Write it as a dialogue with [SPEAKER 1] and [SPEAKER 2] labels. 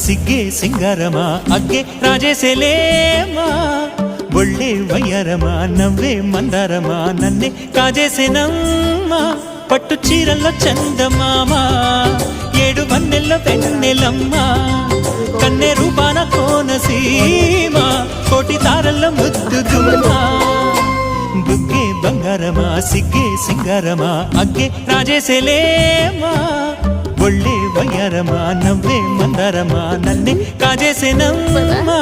[SPEAKER 1] సిగ్గే సింగారమా అగ్గే రాజేసేలేమా ఒళ్ళే వయ్యారమా నవ్వే మందారమా నన్నే కాజేసేనమ్మా పట్టు చీరల్లో చందమామా ఏడు వన్నెల్లో వెన్నెలమ్మా కన్నె రూపాన కోనసీమ కోటి తారల్లో ముద్దుదుమా బుగ్గే బంగారమా సిగ్గే సింగారమా అగ్గే రాజేసేలేమా ఒళ్ళే వయ్యారమా నవ్వే మందారమా నన్నే కాజేసేనమ్మా